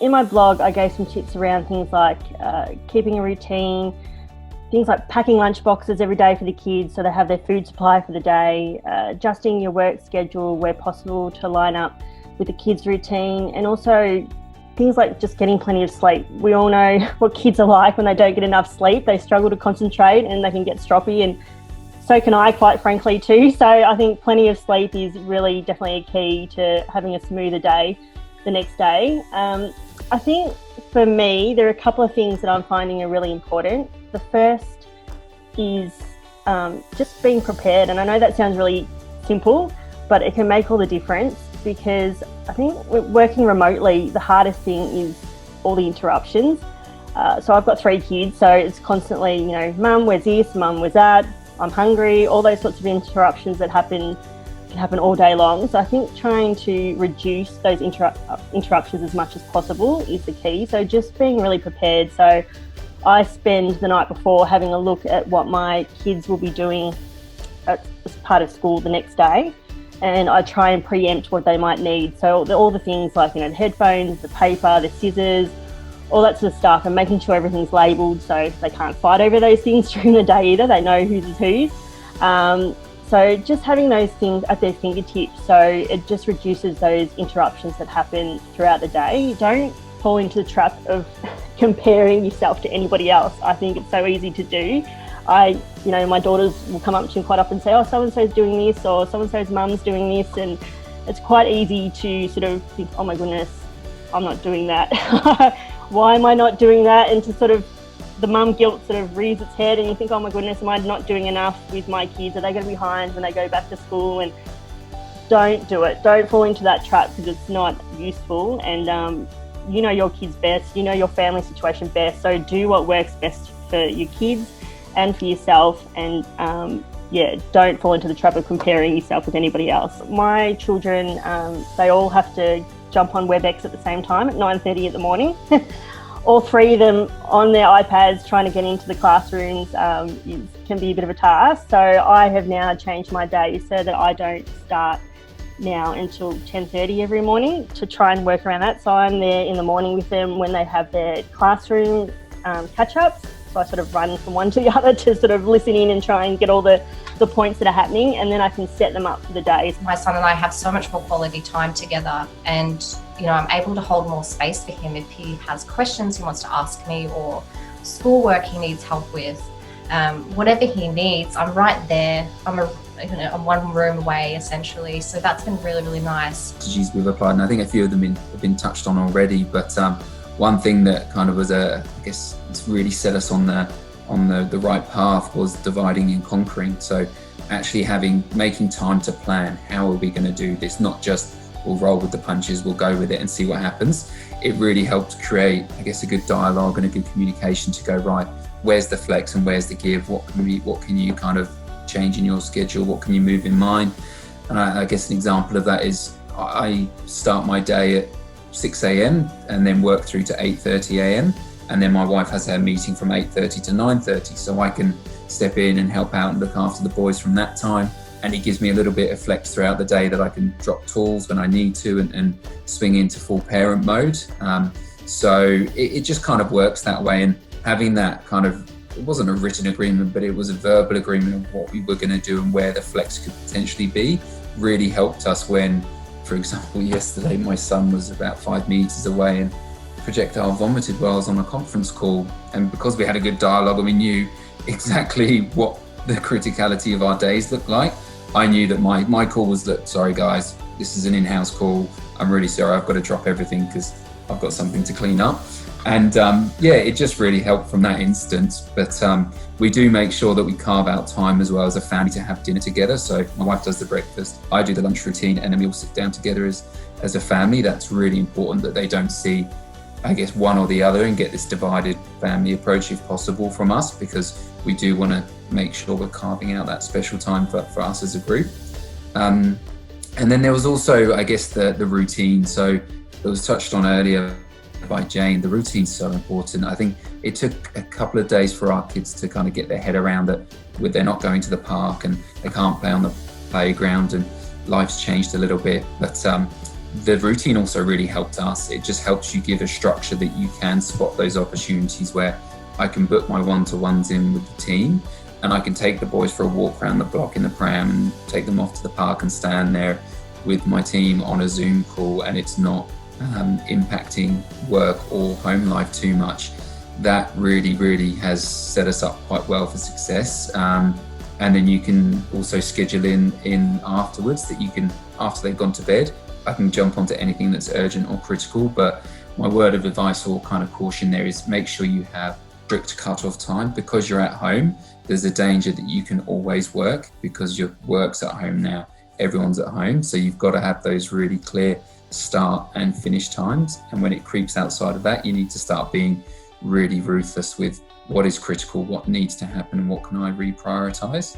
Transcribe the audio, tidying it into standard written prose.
in my blog, I gave some tips around things like keeping a routine, things like packing lunch boxes every day for the kids so they have their food supply for the day, adjusting your work schedule where possible to line up with the kids' routine, and also things like just getting plenty of sleep. We all know what kids are like when they don't get enough sleep. They struggle to concentrate and they can get stroppy, and so can I, quite frankly, too. So I think plenty of sleep is really definitely a key to having a smoother day the next day. I think for me, there are a couple of things that I'm finding are really important. The first is just being prepared. And I know that sounds really simple, but it can make all the difference, because I think working remotely, the hardest thing is all the interruptions. So I've got 3 kids, so it's constantly, mum, where's this? Mum, where's that? I'm hungry, all those sorts of interruptions that can happen all day long. So I think trying to reduce those interruptions as much as possible is the key. So just being really prepared. So I spend the night before having a look at what my kids will be doing as part of school the next day, and I try and preempt what they might need. So all the things like, the headphones, the paper, the scissors, all that sort of stuff, and making sure everything's labelled so they can't fight over those things during the day either. They know whose is whose. So just having those things at their fingertips, so it just reduces those interruptions that happen throughout the day. Don't fall into the trap of comparing yourself to anybody else. I think it's so easy to do. My daughters will come up to me quite often and say, oh, so-and-so's doing this, or so-and-so's mum's doing this. And it's quite easy to sort of think, oh my goodness, I'm not doing that. Why am I not doing that? And to sort of, the mum guilt sort of rears its head, and you think, oh my goodness, am I not doing enough with my kids? Are they going to be behind when they go back to school? And don't do it. Don't fall into that trap, because it's not useful. And you know your kids best, you know your family situation best. So do what works best for your kids and for yourself, and don't fall into the trap of comparing yourself with anybody else. My children, they all have to jump on WebEx at the same time at 9:30 in the morning. All 3 of them on their iPads trying to get into the classrooms can be a bit of a task. So I have now changed my day so that I don't start now until 10:30 every morning, to try and work around that. So I'm there in the morning with them when they have their classroom catch-ups. So I sort of run from one to the other to sort of listen in and try and get all the points that are happening, and then I can set them up for the day. My son and I have so much more quality time together, and I'm able to hold more space for him if he has questions he wants to ask me, or schoolwork he needs help with. Whatever he needs, I'm right there. I'm one room away essentially. So that's been really, really nice. Strategies we've applied, and I think a few of them have been touched on already, but one thing that kind of was it's really set us on the right path was dividing and conquering. So actually making time to plan, how are we going to do this? Not just we'll roll with the punches, we'll go with it and see what happens. It really helped create, a good dialogue and a good communication to go, right, where's the flex and where's the give? What can you kind of change in your schedule? What can you move in mind? And I guess an example of that is I start my day at 6 a.m. and then work through to 8:30 a.m. And then my wife has her meeting from 8:30 to 9:30. So I can step in and help out and look after the boys from that time. And it gives me a little bit of flex throughout the day that I can drop tools when I need to and swing into full parent mode. So it just kind of works that way. And having that kind of, it wasn't a written agreement, but it was a verbal agreement of what we were going to do and where the flex could potentially be, really helped us when, for example, yesterday my son was about 5 meters away and projectile vomited while I was on a conference call. And because we had a good dialogue and we knew exactly what the criticality of our days looked like, I knew that my call was, look, sorry guys, this is an in-house call. I'm really sorry, I've got to drop everything because I've got something to clean up. And it just really helped from that instance. But we do make sure that we carve out time as well as a family to have dinner together. So my wife does the breakfast, I do the lunch routine, and then we all sit down together as a family. That's really important, that they don't see, one or the other and get this divided family approach if possible from us, because we do want to make sure we're carving out that special time for us as a group. And then there was also, the routine. So it was touched on earlier by Jane. The routine's so important. I think it took a couple of days for our kids to kind of get their head around it, with they're not going to the park and they can't play on the playground and life's changed a little bit. But the routine also really helped us. It just helps you give a structure that you can spot those opportunities where I can book my one-to-ones in with the team, and I can take the boys for a walk around the block in the pram and take them off to the park and stand there with my team on a Zoom call, and it's not impacting work or home life too much. That really has set us up quite well for success. And then you can also schedule in afterwards that you can, after they've gone to bed, I can jump onto anything that's urgent or critical. But my word of advice or kind of caution there is make sure you have strict cut-off time. Because you're at home, there's a danger that you can always work because your work's at home now. Everyone's at home. So you've got to have those really clear start and finish times. And when it creeps outside of that, you need to start being really ruthless with what is critical, what needs to happen, and what can I reprioritize.